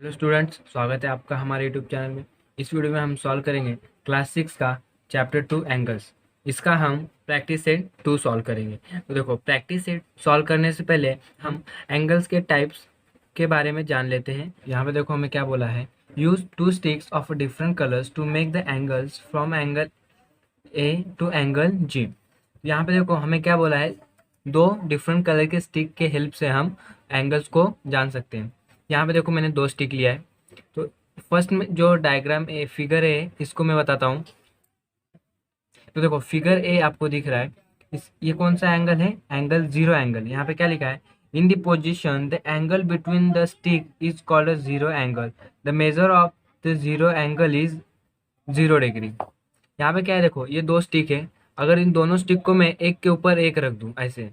Hello students, स्वागत है आपका हमारे यूट्यूब चैनल में। इस वीडियो में हम सॉल्व करेंगे क्लास 6 का चैप्टर 2 एंगल्स। इसका हम प्रैक्टिस सेट 2 सॉल्व करेंगे। तो देखो, प्रैक्टिस सेट सॉल्व करने से पहले हम एंगल्स के टाइप्स के बारे में जान लेते हैं। यहाँ पे देखो हमें क्या बोला है, use two sticks of different colours to make the angles from angle A to angle G. यहाँ पे देखो हमें क्या बोला है, दो डिफरेंट कलर के स्टिक के हेल्प से हम एंगल्स को जान सकते हैं। यहाँ पे देखो मैंने दो स्टिक लिया है। तो फर्स्ट में जो डायग्राम ए फिगर है इसको मैं बताता हूँ। तो देखो फिगर ए आपको दिख रहा है, ये कौन सा एंगल है, एंगल जीरो एंगल। यहाँ पे क्या लिखा है, in the position the angle between the stick is called a zero angle, the measure of the zero angle is 0 degree. यहाँ पे क्या है, देखो ये दो स्टिक है। अगर इन दोनों स्टिक को मैं एक के ऊपर एक रख दूं, ऐसे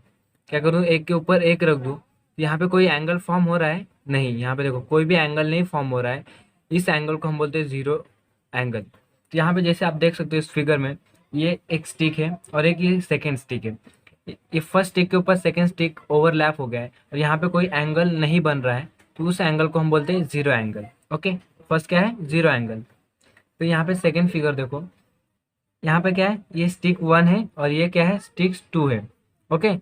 क्या करूं, एक के ऊपर एक रख दूं, तो यहाँ पे कोई एंगल फॉर्म हो रहा है? नहीं, यहाँ पे देखो कोई भी एंगल नहीं फॉर्म हो रहा है। इस एंगल को हम बोलते हैं जीरो एंगल। तो यहाँ पे जैसे आप देख सकते हो इस फिगर में, ये एक स्टिक है और एक ये सेकेंड स्टिक है। ये फर्स्ट स्टिक के ऊपर सेकेंड स्टिक ओवरलैप हो गया है और यहाँ पे कोई एंगल नहीं बन रहा है, तो उस एंगल को हम बोलते हैं जीरो एंगल। ओके, फर्स्ट क्या है, जीरो एंगल। तो यहाँ पे सेकेंड फिगर देखो, यहाँ पे क्या है, ये स्टिक 1 है और ये क्या है, स्टिक 2 है। ओके,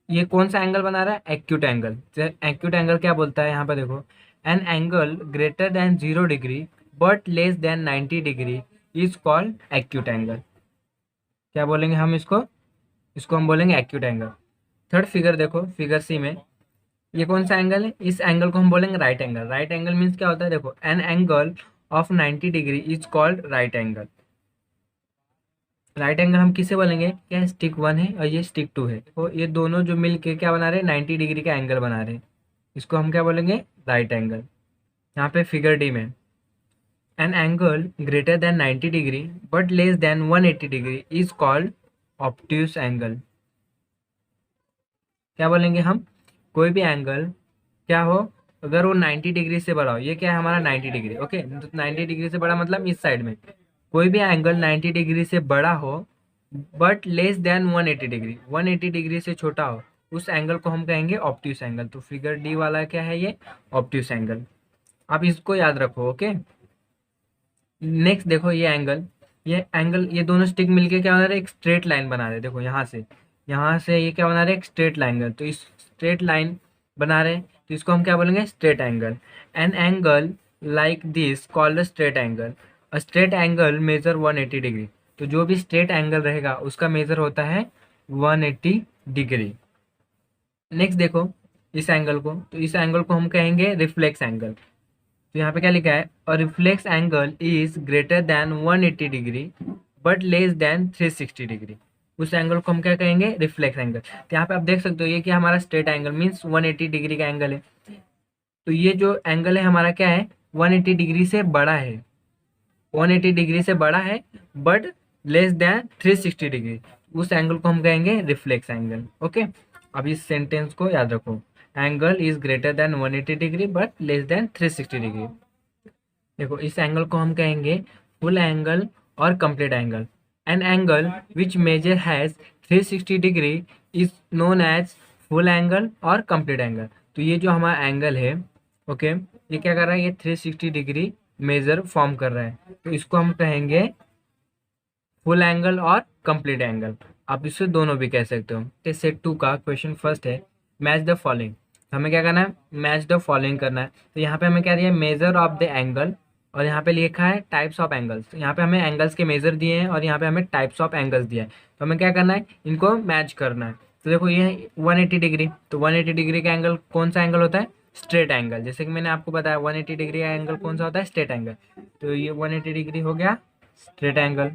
ये कौन सा एंगल बना रहा है, एक्यूट एंगल। एक्यूट एंगल क्या बोलता है, यहाँ पे देखो, an angle greater than 0 degree but less than 90 degree is called acute angle. क्या बोलेंगे हम इसको, इसको हम बोलेंगे एक्यूट एंगल। थर्ड फिगर देखो, फिगर सी में, ये कौन सा एंगल है, इस एंगल को हम बोलेंगे right angle. Right angle means क्या होता है, देखो an angle of 90 degree is called right angle. Right angle हम किसे बोलेंगे, क्या स्टिक 1 है और ये स्टिक 2 है, तो ये दोनों जो मिल के क्या बना रहे हैं, 90 डिग्री का एंगल बना रहे हैं। इसको हम क्या बोलेंगे, राइट एंगल। यहाँ पे फिगर डी में, an angle greater than 90 degree but less then 180 degree is called obtuse angle. क्या बोलेंगे हम, कोई भी एंगल क्या हो, अगर वो 90 डिग्री से बड़ा हो, ये क्या है हमारा 90 डिग्री। ओके, तो 90 डिग्री से बड़ा मतलब इस साइड में कोई भी एंगल 90 डिग्री से बड़ा हो but less then 180 degree, 180 degree से छोटा हो, उस एंगल को हम कहेंगे ऑब्ट्यूस एंगल। तो फिगर डी वाला क्या है, ये ऑब्ट्यूस एंगल। आप इसको याद रखो। ओके, नेक्स्ट देखो, ये दोनों स्टिक मिलके क्या बना रहे हैं, एक स्ट्रेट लाइन बना रहे हैं। देखो यहाँ से ये क्या बना रहे हैं, एक स्ट्रेट लाइन। तो इस स्ट्रेट लाइन बना रहे हैं, तो इसको हम क्या बोलेंगे, straight angle. An angle like this called straight angle. A straight angle measure 180 degree. तो जो भी स्ट्रेट एंगल रहेगा उसका मेजर होता है 180 डिग्री। नेक्स्ट देखो इस एंगल को, तो इस एंगल को हम कहेंगे रिफ्लेक्स एंगल। तो यहाँ पे क्या लिखा है, और reflex angle is greater than 180 degree but less than 360 degree. उस एंगल को हम क्या कहेंगे, रिफ्लेक्स एंगल। तो यहाँ पे आप देख सकते हो ये क्या हमारा स्ट्रेट एंगल मीन्स 180 डिग्री का एंगल है। तो ये जो एंगल है हमारा क्या है, 180 डिग्री से बड़ा है, 180 डिग्री से बड़ा है बट लेस देन 360 डिग्री। उस एंगल को हम कहेंगे रिफ्लेक्स एंगल। ओके, अब इस सेंटेंस को याद रखो, angle is greater than 180 degree but less than 360 degree. देखो इस एंगल को हम कहेंगे फुल एंगल और complete angle. An angle which measure has 360 degree is known as full angle और कंप्लीट एंगल। तो ये जो हमारा एंगल है, ओके, ये क्या कर रहा है, ये 360 डिग्री मेजर फॉर्म कर रहा है, तो इसको हम कहेंगे फुल एंगल और कंप्लीट एंगल। आप इससे दोनों भी कह सकते हो। तो सेट 2 का क्वेश्चन फर्स्ट है, मैच द फॉलोइंग। हमें क्या करना है, मैच द फॉलोइंग करना है। तो यहाँ पे हमें क्या दिया है, मेजर ऑफ द एंगल, और यहाँ पे लिखा है टाइप्स ऑफ एंगल्स। तो यहाँ पे हमें एंगल्स के मेजर दिए हैं और यहाँ पे हमें टाइप्स ऑफ एंगल्स दिया है। तो हमें क्या करना है, इनको मैच करना है। तो देखो ये है 180 डिग्री, तो 180 डिग्री का एंगल कौन सा एंगल होता है, स्ट्रेट एंगल। जैसे कि मैंने आपको बताया 180 डिग्री का एंगल कौन सा होता है, स्ट्रेट एंगल। तो ये 180 डिग्री हो गया स्ट्रेट एंगल।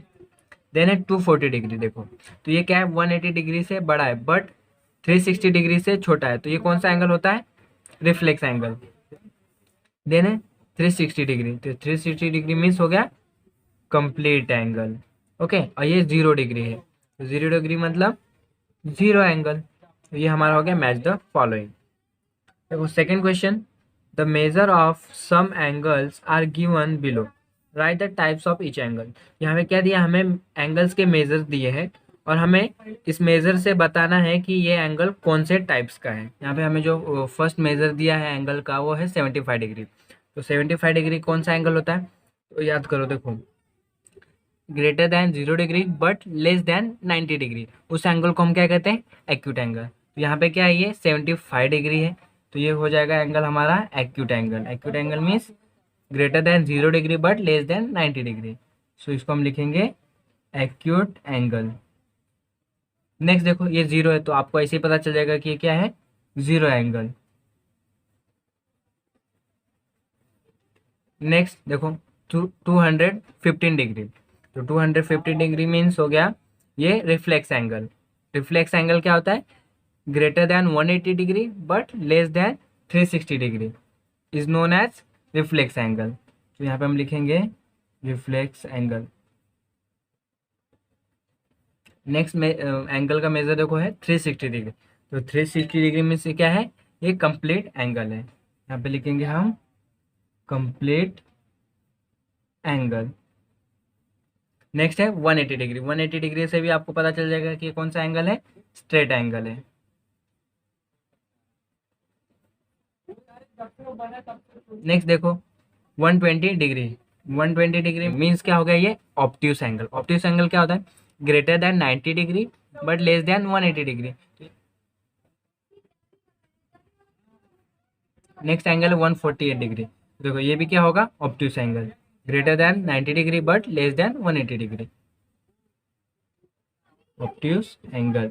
देन है 240 डिग्री। देखो तो ये क्या है, 180 डिग्री से बड़ा है बट 360 डिग्री से छोटा है, तो ये कौन सा एंगल होता है, रिफ्लेक्स एंगल। देन है 360 डिग्री, तो 360 डिग्री मीन्स हो गया कंप्लीट एंगल। ओके, और ये 0 डिग्री है, तो 0 डिग्री मतलब जीरो एंगल। तो ये हमारा हो गया मैच द फॉलोइंग। देखो second question, the measure of some angles are given below, write the types of each angle. यहाँ पे क्या दिया, हमें एंगल्स के मेजर दिए हैं और हमें इस मेजर से बताना है कि ये एंगल कौन से टाइप्स का है। यहाँ पे हमें जो फर्स्ट मेजर दिया है एंगल का वो है 75 डिग्री। तो 75 डिग्री कौन सा एंगल होता है? तो याद करो, देखो greater than 0 degree but less than 90 degree, उस एंगल को हम क्या कहते हैं? Acute angle. तो यहाँ पे क्या है, ये 75 डिग्री है, तो ये हो जाएगा एंगल हमारा acute angle. Acute angle means greater than 0 degree but less than 90 degree. So इसको हम लिखेंगे एक्यूट एंगल। नेक्स्ट देखो ये 0 है, तो आपको ऐसे ही पता चल जाएगा कि ये क्या है? 0 एंगल। नेक्स्ट देखो 215 डिग्री, तो 250 डिग्री मीन्स हो गया ये रिफ्लेक्स एंगल। रिफ्लेक्स एंगल क्या होता है? Greater than 180 degree but less than 360 degree is known as reflex angle. तो यहाँ पे हम लिखेंगे रिफ्लेक्स एंगल। नेक्स्ट में एंगल का मेजर देखो है 360 डिग्री, तो 360 डिग्री में से क्या है? ये कंप्लीट एंगल है। यहाँ पे लिखेंगे हम कंप्लीट एंगल। नेक्स्ट है 180 डिग्री। 180 डिग्री से भी आपको पता चल जाएगा कि कौन सा एंगल है? स्ट्रेट एंगल है। नेक्स्ट देखो 120 डिग्री। 120 डिग्री मीन्स क्या हो गया? ये ऑब्ट्यूस एंगल। ऑब्ट्यूस एंगल क्या होता है? Greater then 90 degree but less then 180 degree. Next angle है 148 डिग्री। देखो ये भी क्या होगा? Obtuse angle, greater than 90 degree but less then 180 degree, obtuse angle.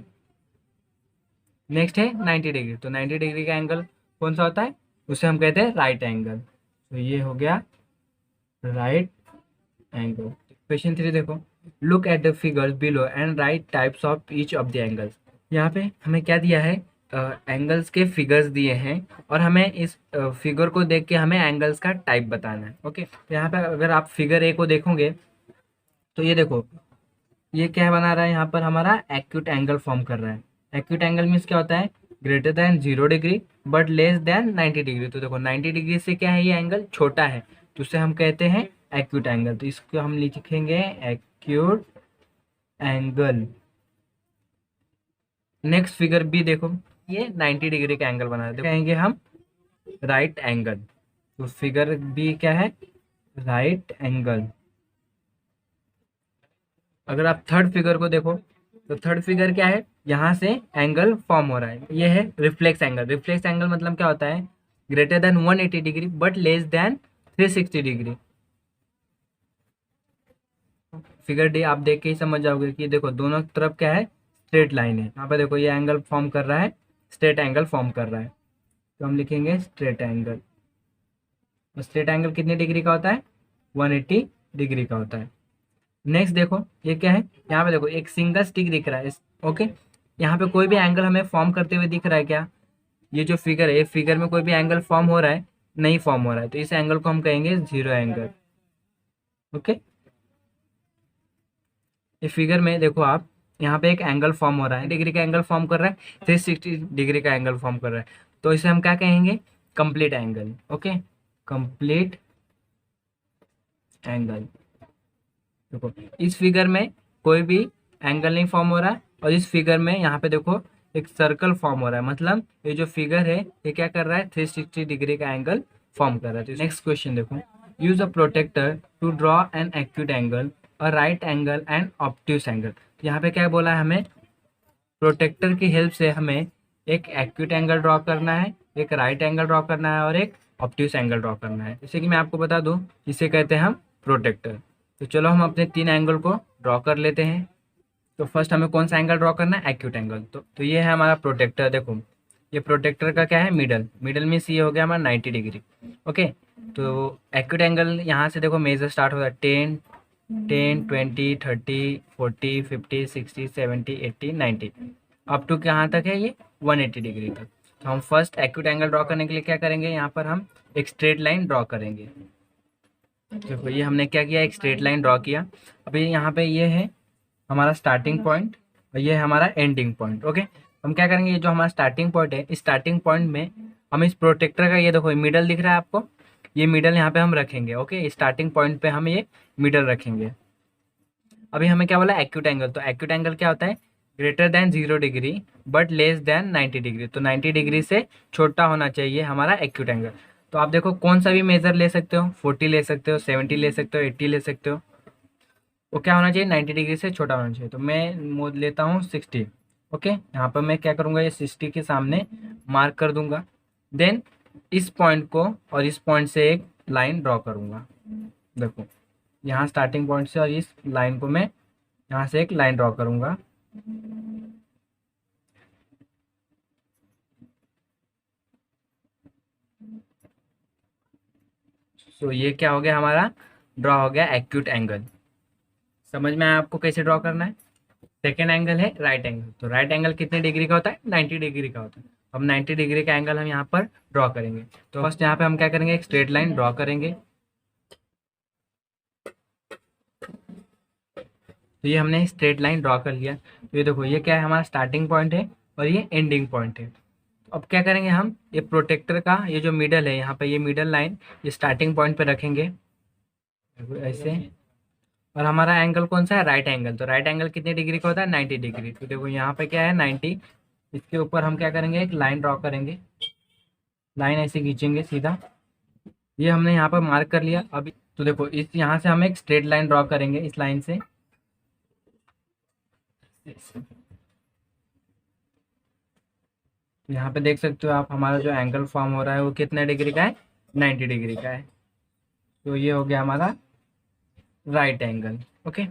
Next है 90 डिग्री, तो 90 डिग्री का एंगल कौन सा होता है? उसे हम कहते हैं राइट एंगल। तो ये हो गया राइट एंगल। क्वेश्चन 3 देखो, look at the figures below and right types of each of the angles. यहाँ पे हमें क्या दिया है? एंगल्स के फिगर्स दिए हैं और हमें इस फिगर को देख के हमें एंगल्स का टाइप बताना है। ओके, तो यहाँ पे अगर आप फिगर ए को देखोगे तो ये देखो ये क्या बना रहा है? यहाँ पर हमारा एक्यूट एंगल फॉर्म कर रहा है। एक्यूट एंगल मीन्स क्या होता है? Greater than 0 degree but less than 90 degree. तो देखो 90 डिग्री से क्या है? ये एंगल छोटा है, तो उसे हम कहते हैं एक्यूट एंगल। तो इसको हम लिखेंगे acute angle. Next figure B देखो, ये 90 डिग्री का एंगल बना रहे हैं, कहेंगे हम राइट एंगल। तो फिगर बी क्या है? Right angle. अगर आप थर्ड फिगर को देखो तो थर्ड फिगर क्या है? यहाँ से एंगल फॉर्म हो रहा है, ये है रिफ्लेक्स एंगल। रिफ्लेक्स एंगल मतलब क्या होता है? Greater than 180 degree but less than 360 degree. Figure D आप देख के ही समझ जाओगे कि देखो दोनों तरफ क्या है? स्ट्रेट लाइन है। यहाँ पे देखो ये एंगल फॉर्म कर रहा है, स्ट्रेट एंगल फॉर्म कर रहा है, तो हम लिखेंगे स्ट्रेट एंगल। और स्ट्रेट एंगल कितनी डिग्री का होता है? 180 डिग्री का होता है। नेक्स्ट देखो ये क्या है? यहाँ पे देखो एक सिंगल स्टिक दिख रहा है। ओके, यहाँ पे कोई भी एंगल हमें फॉर्म करते हुए दिख रहा है क्या? ये जो फिगर है, फिगर में कोई भी एंगल फॉर्म हो रहा है? नहीं फॉर्म हो रहा है, तो इस एंगल को हम कहेंगे 0 एंगल। ओके, ये फिगर में देखो आप, यहाँ पे एक एंगल फॉर्म हो रहा है, डिग्री का एंगल फॉर्म कर रहा है, 360 डिग्री का एंगल फॉर्म कर रहा है, तो इसे हम क्या कहेंगे? Complete angle. Okay, complete angle. देखो इस फिगर में कोई भी एंगल नहीं फॉर्म हो रहा है, और इस फिगर में यहाँ पे देखो एक सर्कल फॉर्म हो रहा है, मतलब ये जो फिगर है ये क्या कर रहा है? 360 डिग्री का एंगल फॉर्म कर रहा है। नेक्स्ट क्वेश्चन देखो, use a protractor to draw an acute angle और right angle and obtuse angle. यहाँ पे क्या बोला है? हमें प्रोटेक्टर की हेल्प से हमें एक एक्यूट एंगल ड्रॉ करना है, एक राइट एंगल ड्रॉ करना है और एक ऑब्ट्यूस एंगल ड्रॉ करना है। जैसे कि मैं आपको बता दूं, इसे कहते हैं हम प्रोटेक्टर। तो चलो हम अपने 3 एंगल को ड्रॉ कर लेते हैं। तो फर्स्ट हमें कौन सा एंगल ड्रॉ करना है? Acute angle. तो ये है हमारा प्रोटेक्टर। देखो ये प्रोटेक्टर का क्या है? मिडल। मिडल मीन्स ये हो गया हमारा 90 डिग्री। ओके, तो एक्यूट एंगल यहाँ से देखो मेजर स्टार्ट होता है 10 10 20 30 40 50 60 70 80 90 अप टू कहाँ तक है? ये 180 डिग्री तक। तो हम फर्स्ट एक्यूट एंगल ड्रॉ करने के लिए क्या करेंगे? यहाँ पर हम एक स्ट्रेट लाइन ड्रॉ करेंगे। देखो ये हमने क्या किया? एक स्ट्रेट लाइन ड्रॉ किया। अभी यहाँ पे ये है हमारा स्टार्टिंग पॉइंट और ये है हमारा एंडिंग पॉइंट। ओके, हम क्या करेंगे? ये जो हमारा स्टार्टिंग पॉइंट है, इस स्टार्टिंग पॉइंट में हम इस प्रोटेक्टर का, ये देखो मिडल दिख रहा है आपको, ये मिडल यहाँ पे हम रखेंगे। ओके, स्टार्टिंग पॉइंट पे हम ये मिडल रखेंगे। अभी हमें क्या बोला? Acute angle. तो एक्यूट एंगल क्या होता है? Greater than 0 degree but less than 90 degree. तो 90 डिग्री से छोटा होना चाहिए हमारा एक्यूट एंगल। तो आप देखो कौन सा भी मेजर ले सकते हो, 40 ले सकते हो, 70 ले सकते हो, 80 ले सकते हो। वो क्या होना चाहिए, 90 डिग्री से छोटा होना चाहिए। तो मैं मोड लेता हूँ 60। ओके, यहाँ पर मैं क्या करूँगा, ये 60 के सामने मार्क कर दूंगा। देन इस पॉइंट को और इस पॉइंट से एक लाइन ड्रॉ करूँगा। देखो यहाँ स्टार्टिंग पॉइंट से और इस लाइन को मैं यहाँ से एक लाइन ड्रॉ करूँगा। सो ये क्या हो गया, हमारा ड्रॉ हो गया एक्यूट एंगल। समझ में आया आपको कैसे ड्रॉ करना है। सेकेंड एंगल है राइट एंगल। तो राइट एंगल कितने डिग्री का होता है, 90 डिग्री का होता है। अब 90 डिग्री का एंगल हम यहाँ पर ड्रॉ करेंगे। तो फर्स्ट यहाँ पे हम क्या करेंगे, एक स्ट्रेट लाइन ड्रॉ करेंगे। तो ये हमने स्ट्रेट लाइन ड्रॉ कर लिया। तो ये देखो, ये क्या है, हमारा स्टार्टिंग पॉइंट है और ये एंडिंग पॉइंट है। तो अब क्या करेंगे, हम ये प्रोटेक्टर का ये जो मिडल है, यहाँ पे ये मिडल लाइन ये स्टार्टिंग पॉइंट पे रखेंगे। देखो ऐसे। और हमारा एंगल कौन सा है, राइट एंगल। तो राइट एंगल कितने डिग्री का होता है, 90 डिग्री। तो देखो यहाँ पे क्या है, 90। इसके ऊपर हम क्या करेंगे, एक लाइन ड्रॉ करेंगे। लाइन ऐसे खींचेंगे सीधा। ये हमने यहाँ पर मार्क कर लिया। अभी तो देखो, इस यहाँ से हम एक स्ट्रेट लाइन ड्रॉ करेंगे, इस लाइन से। यहाँ पे देख सकते हो आप, हमारा जो एंगल फॉर्म हो रहा है वो कितने डिग्री का है, 90 डिग्री का है। तो ये हो गया हमारा right angle. Okay,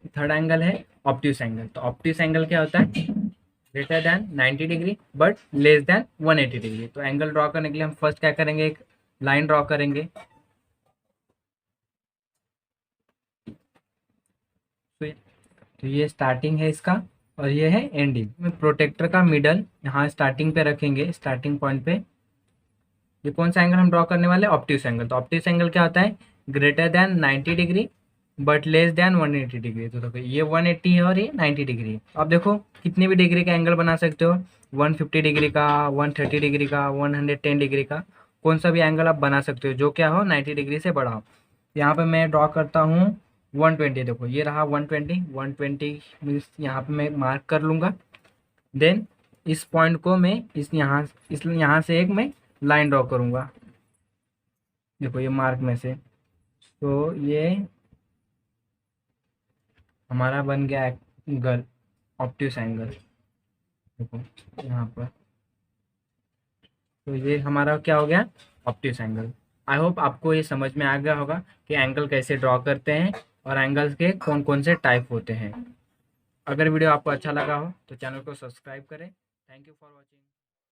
third angle है ऑब्ट्यूस एंगल। तो ऑब्ट्यूस एंगल क्या होता है, greater then 90 degree but less then 180 degree. तो एंगल ड्रॉ करने के लिए हम फर्स्ट क्या करेंगे, एक लाइन ड्रॉ करेंगे। तो ये स्टार्टिंग है इसका और ये है एंडिंग। में प्रोटेक्टर का मिडल यहाँ स्टार्टिंग पे रखेंगे, स्टार्टिंग पॉइंट पे। ये कौन सा एंगल हम ड्रॉ करने वाले, ऑब्ट्यूस एंगल। तो ऑब्ट्यूस एंगल क्या होता है, greater then 90 degree but less then 180 degree. तो देखो ये 180 है और ये 90 डिग्री है। आप देखो कितने भी डिग्री का एंगल बना सकते हो, 150 डिग्री का, 130 डिग्री का, 110 डिग्री का, कौन सा भी एंगल आप बना सकते हो जो क्या हो, 90 डिग्री से बड़ा हो। यहाँ पे मैं ड्रॉ करता हूँ 120। देखो ये रहा 120। 120 मीन्स यहाँ पे मैं मार्क कर लूँगा। देन इस पॉइंट को मैं इस यहाँ से एक मैं लाइन ड्रॉ करूँगा। देखो ये मार्क में से। तो ये हमारा बन गया एंगल, ऑब्ट्यूस एंगल। देखो यहाँ पर। तो ये हमारा क्या हो गया, ऑब्ट्यूस एंगल। आई होप आपको ये समझ में आ गया होगा कि एंगल कैसे ड्रॉ करते हैं और एंगल्स के कौन कौन से टाइप होते हैं। अगर वीडियो आपको अच्छा लगा हो तो चैनल को सब्सक्राइब करें। Thank you for watching.